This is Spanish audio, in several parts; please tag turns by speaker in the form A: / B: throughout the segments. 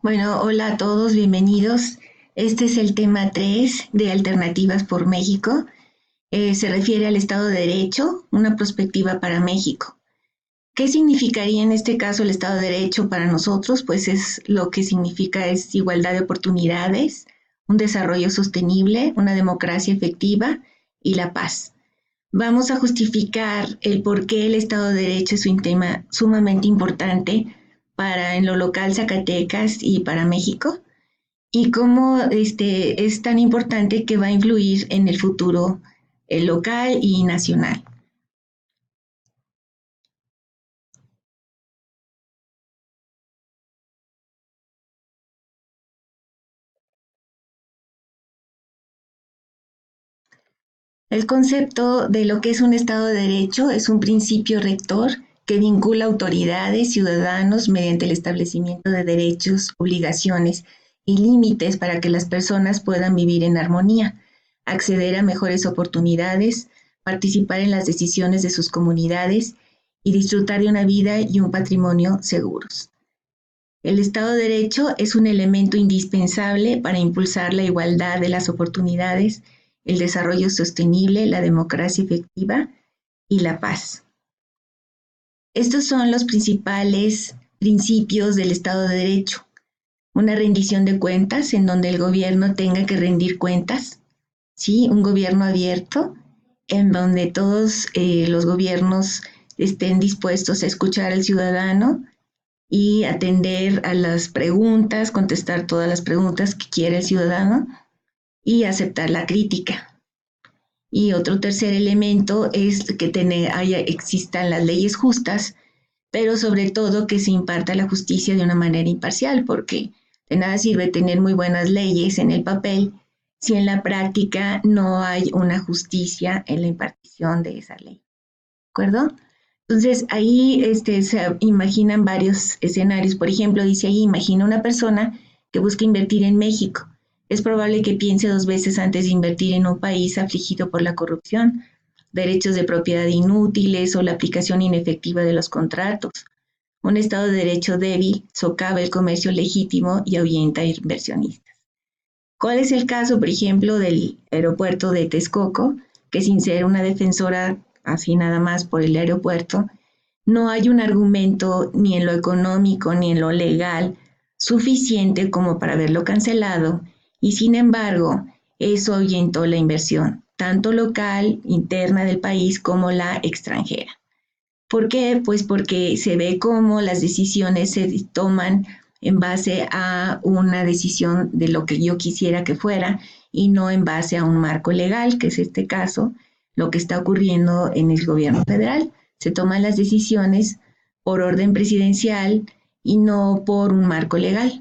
A: Bueno, hola a todos, bienvenidos. Este es el tema 3 de Alternativas por México. Se refiere al Estado de Derecho, una perspectiva para México. ¿Qué significaría en este caso el Estado de Derecho para nosotros? Pues es lo que significa es igualdad de oportunidades, un desarrollo sostenible, una democracia efectiva y la paz. Vamos a justificar el por qué el Estado de Derecho es un tema sumamente importante para en lo local Zacatecas y para México y cómo es tan importante que va a influir en el futuro local y nacional. El concepto de lo que es un Estado de Derecho es un principio rector que vincula autoridades, ciudadanos, mediante el establecimiento de derechos, obligaciones y límites para que las personas puedan vivir en armonía, acceder a mejores oportunidades, participar en las decisiones de sus comunidades y disfrutar de una vida y un patrimonio seguros. El Estado de Derecho es un elemento indispensable para impulsar la igualdad de las oportunidades, el desarrollo sostenible, la democracia efectiva y la paz. Estos son los principales principios del Estado de Derecho. Una rendición de cuentas en donde el gobierno tenga que rendir cuentas, ¿sí? Un gobierno abierto en donde todos los gobiernos estén dispuestos a escuchar al ciudadano y atender a las preguntas, contestar todas las preguntas que quiere el ciudadano y aceptar la crítica. Y otro tercer elemento es que existan las leyes justas, pero sobre todo que se imparta la justicia de una manera imparcial, porque de nada sirve tener muy buenas leyes en el papel si en la práctica no hay una justicia en la impartición de esa ley. ¿De acuerdo? Entonces ahí se imaginan varios escenarios. Por ejemplo, dice ahí, imagina una persona que busca invertir en México. Es probable que piense dos veces antes de invertir en un país afligido por la corrupción, derechos de propiedad inútiles o la aplicación inefectiva de los contratos. Un Estado de Derecho débil socava el comercio legítimo y ahuyenta a inversionistas. ¿Cuál es el caso, por ejemplo, del aeropuerto de Texcoco, que sin ser una defensora así nada más por el aeropuerto, no hay un argumento ni en lo económico ni en lo legal suficiente como para haberlo cancelado y sin embargo eso ahuyentó la inversión, tanto local, interna del país como la extranjera? ¿Por qué? Pues porque se ve cómo las decisiones se toman en base a una decisión de lo que yo quisiera que fuera y no en base a un marco legal, que es este caso, lo que está ocurriendo en el gobierno federal. Se toman las decisiones por orden presidencial y no por un marco legal.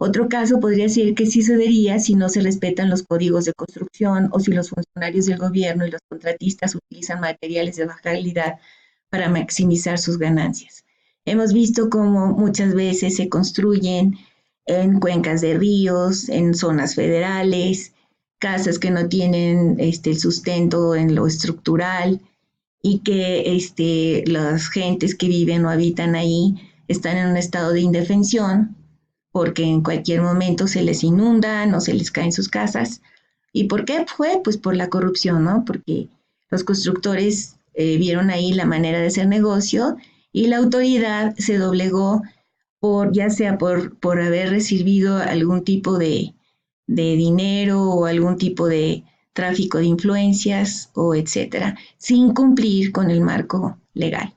A: Otro caso podría ser que sí sucedería si no se respetan los códigos de construcción o si los funcionarios del gobierno y los contratistas utilizan materiales de baja calidad para maximizar sus ganancias. Hemos visto cómo muchas veces se construyen en cuencas de ríos, en zonas federales, casas que no tienen el sustento en lo estructural y que las gentes que viven o habitan ahí están en un estado de indefensión porque en cualquier momento se les inundan o se les caen sus casas. ¿Y por qué fue? Pues por la corrupción, ¿no? Porque los constructores vieron ahí la manera de hacer negocio y la autoridad se doblegó ya sea por haber recibido algún tipo de dinero o algún tipo de tráfico de influencias o etcétera, sin cumplir con el marco legal.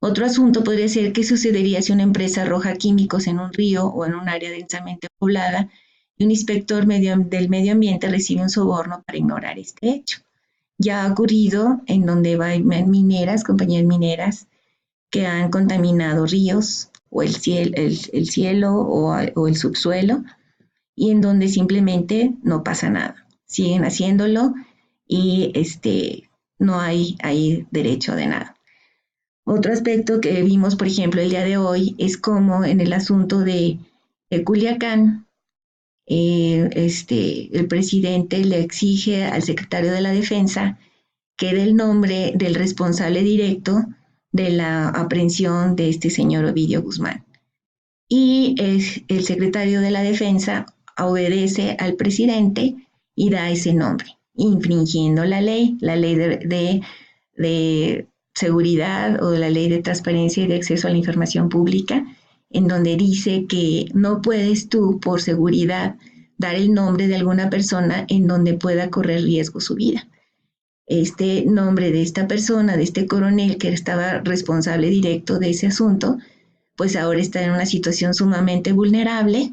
A: Otro asunto podría ser qué sucedería si una empresa arroja químicos en un río o en un área densamente poblada y un inspector del medio ambiente recibe un soborno para ignorar este hecho. Ya ha ocurrido en donde hay compañías mineras, que han contaminado ríos o el cielo o el subsuelo y en donde simplemente no pasa nada. Siguen haciéndolo y no hay derecho de nada. Otro aspecto que vimos, por ejemplo, el día de hoy es como en el asunto de Culiacán, el presidente le exige al secretario de la Defensa que dé el nombre del responsable directo de la aprehensión de este señor Ovidio Guzmán. y el secretario de la Defensa obedece al presidente y da ese nombre, infringiendo la ley de seguridad o la ley de transparencia y de acceso a la información pública, en donde dice que no puedes tú, por seguridad, dar el nombre de alguna persona en donde pueda correr riesgo su vida. Este nombre de esta persona, de este coronel que estaba responsable directo de ese asunto, pues ahora está en una situación sumamente vulnerable.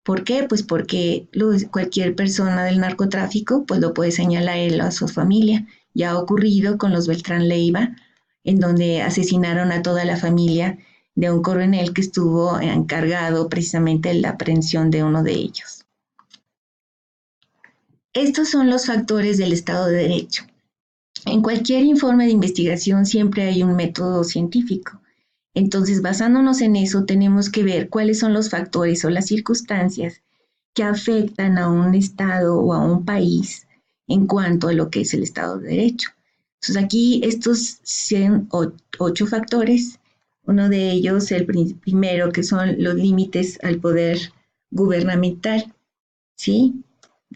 A: ¿Por qué? Pues porque cualquier persona del narcotráfico pues lo puede señalar a él o a su familia. Ya ha ocurrido con los Beltrán Leiva, en donde asesinaron a toda la familia de un coronel que estuvo encargado precisamente de la aprehensión de uno de ellos. Estos son los factores del Estado de Derecho. En cualquier informe de investigación siempre hay un método científico. Entonces, basándonos en eso, tenemos que ver cuáles son los factores o las circunstancias que afectan a un Estado o a un país en cuanto a lo que es el Estado de Derecho. Entonces, aquí estos son 8 factores. Uno de ellos, el primero, que son los límites al poder gubernamental, ¿sí?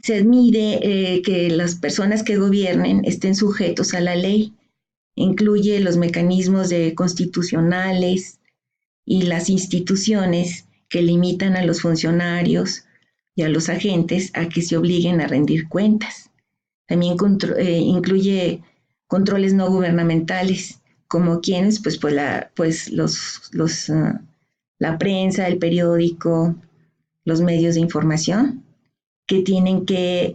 A: Se mide que las personas que gobiernen estén sujetos a la ley. Incluye los mecanismos constitucionales y las instituciones que limitan a los funcionarios y a los agentes a que se obliguen a rendir cuentas. También incluye controles no gubernamentales, como quienes, la prensa, el periódico, los medios de información, que tienen que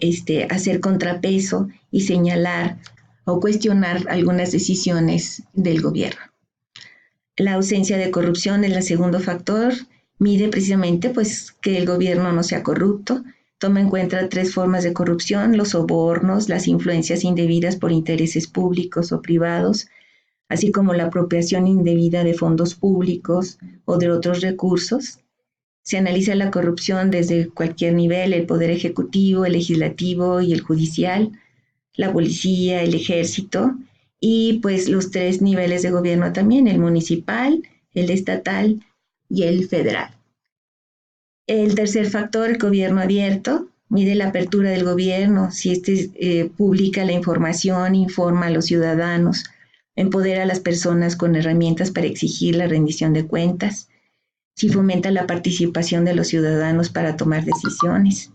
A: hacer contrapeso y señalar o cuestionar algunas decisiones del gobierno. La ausencia de corrupción es el segundo factor. Mide precisamente pues, que el gobierno no sea corrupto. Toma en cuenta 3 formas de corrupción: los sobornos, las influencias indebidas por intereses públicos o privados, así como la apropiación indebida de fondos públicos o de otros recursos. Se analiza la corrupción desde cualquier nivel: el poder ejecutivo, el legislativo y el judicial, la policía, el ejército, y pues los 3 niveles de gobierno también: el municipal, el estatal y el federal. El tercer factor, el gobierno abierto, mide la apertura del gobierno, si publica la información, informa a los ciudadanos, empodera a las personas con herramientas para exigir la rendición de cuentas, si fomenta la participación de los ciudadanos para tomar decisiones.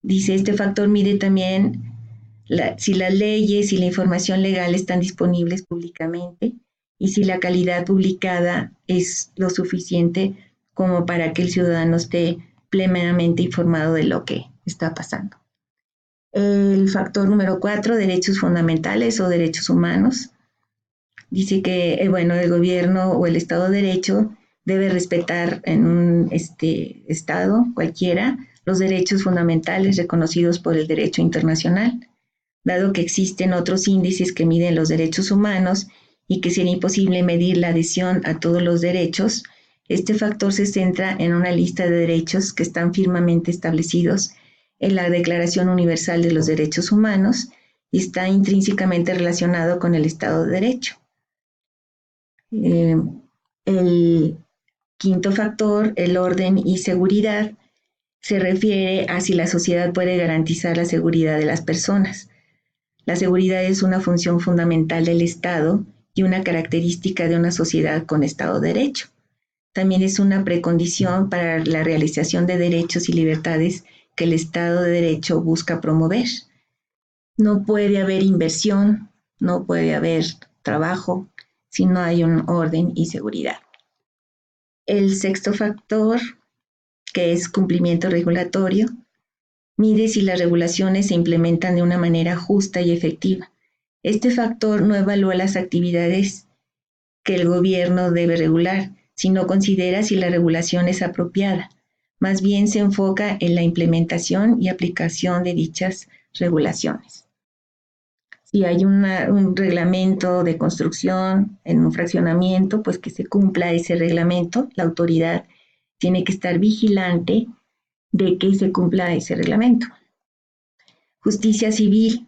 A: Dice, este factor mide también si las leyes y la información legal están disponibles públicamente y si la calidad publicada es lo suficiente como para que el ciudadano esté plenamente informado de lo que está pasando. El factor número 4, derechos fundamentales o derechos humanos. Dice que el gobierno o el Estado de Derecho debe respetar en un Estado cualquiera los derechos fundamentales reconocidos por el derecho internacional. Dado que existen otros índices que miden los derechos humanos y que sería imposible medir la adhesión a todos los derechos, este factor se centra en una lista de derechos que están firmemente establecidos en la Declaración Universal de los Derechos Humanos y está intrínsecamente relacionado con el Estado de Derecho. El quinto factor, el orden y seguridad, se refiere a si la sociedad puede garantizar la seguridad de las personas. La seguridad es una función fundamental del Estado y una característica de una sociedad con Estado de Derecho. También es una precondición para la realización de derechos y libertades que el Estado de Derecho busca promover. No puede haber inversión, no puede haber trabajo si no hay un orden y seguridad. El sexto factor, que es cumplimiento regulatorio, mide si las regulaciones se implementan de una manera justa y efectiva. Este factor no evalúa las actividades que el gobierno debe regular, sino considera si la regulación es apropiada. Más bien se enfoca en la implementación y aplicación de dichas regulaciones. Si hay un reglamento de construcción en un fraccionamiento, pues que se cumpla ese reglamento. La autoridad tiene que estar vigilante de que se cumpla ese reglamento. Justicia civil.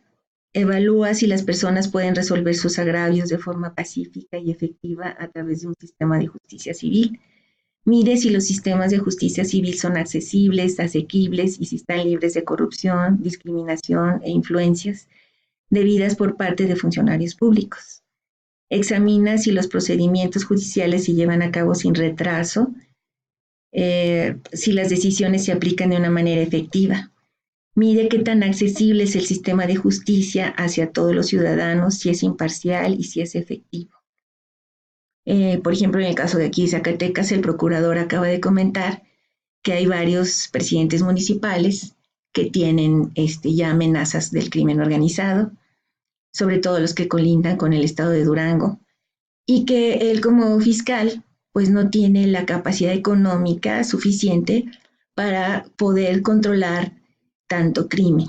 A: Evalúa si las personas pueden resolver sus agravios de forma pacífica y efectiva a través de un sistema de justicia civil. Mide si los sistemas de justicia civil son accesibles, asequibles y si están libres de corrupción, discriminación e influencias debidas por parte de funcionarios públicos. Examina si los procedimientos judiciales se llevan a cabo sin retraso, si las decisiones se aplican de una manera efectiva. Mide qué tan accesible es el sistema de justicia hacia todos los ciudadanos, si es imparcial y si es efectivo. Por ejemplo, en el caso de aquí de Zacatecas, el procurador acaba de comentar que hay varios presidentes municipales que tienen ya amenazas del crimen organizado, sobre todo los que colindan con el estado de Durango, y que él como fiscal pues no tiene la capacidad económica suficiente para poder controlar tanto crimen.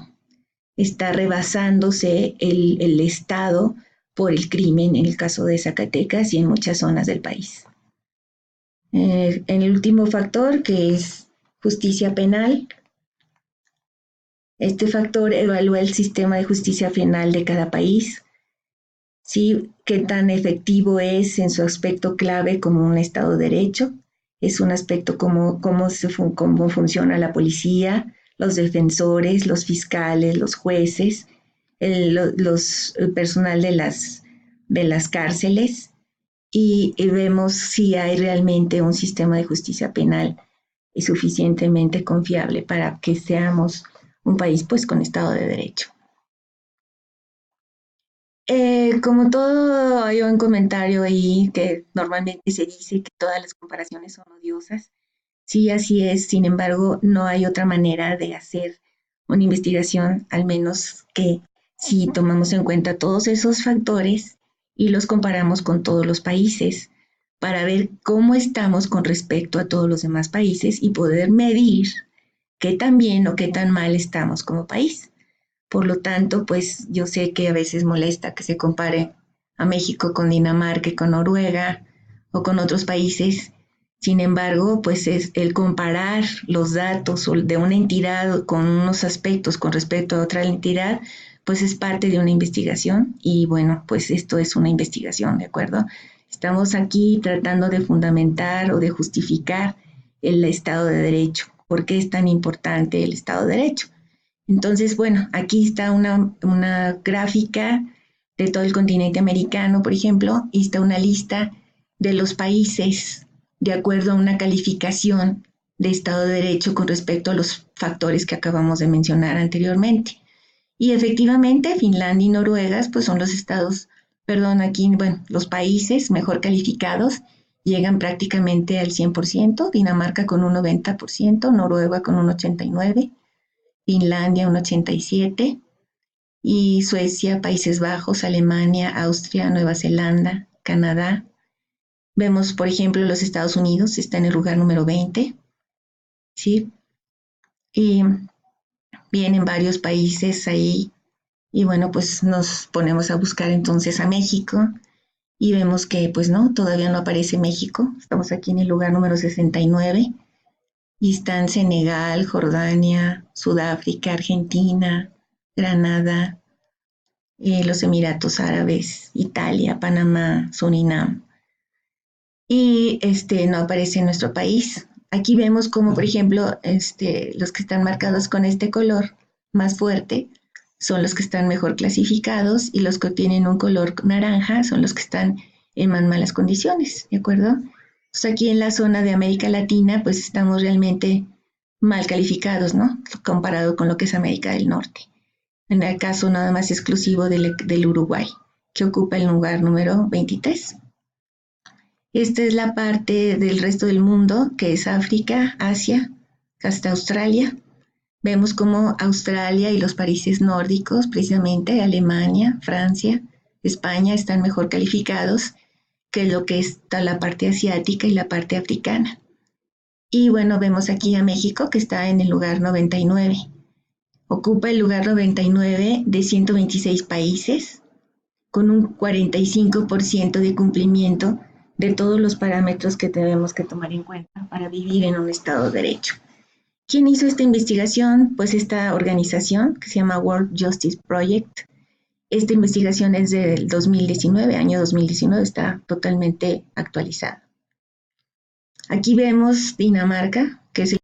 A: Está rebasándose el Estado por el crimen en el caso de Zacatecas y en muchas zonas del país. En el último factor, que es justicia penal, este factor evalúa el sistema de justicia penal de cada país, ¿sí? Qué tan efectivo es en su aspecto clave como un Estado de Derecho, es un aspecto como cómo funciona la policía, los defensores, los fiscales, los jueces, el personal de las cárceles y vemos si hay realmente un sistema de justicia penal suficientemente confiable para que seamos un país pues con Estado de Derecho. Como todo, hay un comentario ahí que normalmente se dice que todas las comparaciones son odiosas. Sí, así es. Sin embargo, no hay otra manera de hacer una investigación, al menos que si tomamos en cuenta todos esos factores y los comparamos con todos los países para ver cómo estamos con respecto a todos los demás países y poder medir qué tan bien o qué tan mal estamos como país. Por lo tanto, pues yo sé que a veces molesta que se compare a México con Dinamarca y con Noruega o con otros países. Sin embargo, pues es el comparar los datos de una entidad con unos aspectos con respecto a otra entidad, pues es parte de una investigación y bueno, pues esto es una investigación, ¿de acuerdo? Estamos aquí tratando de fundamentar o de justificar el Estado de Derecho. ¿Por qué es tan importante el Estado de Derecho? Entonces, bueno, aquí está una gráfica de todo el continente americano, por ejemplo, y está una lista de los países de acuerdo a una calificación de Estado de Derecho con respecto a los factores que acabamos de mencionar anteriormente. Y efectivamente, Finlandia y Noruega, pues son los estados, perdón, aquí, bueno, los países mejor calificados llegan prácticamente al 100%, Dinamarca con un 90%, Noruega con un 89%, Finlandia un 87% y Suecia, Países Bajos, Alemania, Austria, Nueva Zelanda, Canadá. Vemos, por ejemplo, los Estados Unidos está en el lugar número 20, ¿sí? Y vienen varios países ahí y bueno, pues nos ponemos a buscar entonces a México y vemos que pues no, todavía no aparece México. Estamos aquí en el lugar número 69 y están Senegal, Jordania, Sudáfrica, Argentina, Granada, los Emiratos Árabes, Italia, Panamá, Surinam. Y no aparece en nuestro país. Aquí vemos como, por ejemplo, los que están marcados con este color más fuerte son los que están mejor clasificados y los que tienen un color naranja son los que están en más malas condiciones, ¿de acuerdo? Pues aquí en la zona de América Latina, pues estamos realmente mal calificados, ¿no? Comparado con lo que es América del Norte. En el caso nada más exclusivo del Uruguay, que ocupa el lugar número 23. Esta es la parte del resto del mundo, que es África, Asia, hasta Australia. Vemos como Australia y los países nórdicos, precisamente Alemania, Francia, España, están mejor calificados que lo que está la parte asiática y la parte africana. Y bueno, vemos aquí a México, que está en el lugar 99. Ocupa el lugar 99 de 126 países, con un 45% de cumplimiento de todos los parámetros que tenemos que tomar en cuenta para vivir en un Estado de Derecho. ¿Quién hizo esta investigación? Pues esta organización que se llama World Justice Project. Esta investigación es del 2019, año 2019, está totalmente actualizada. Aquí vemos Dinamarca, que es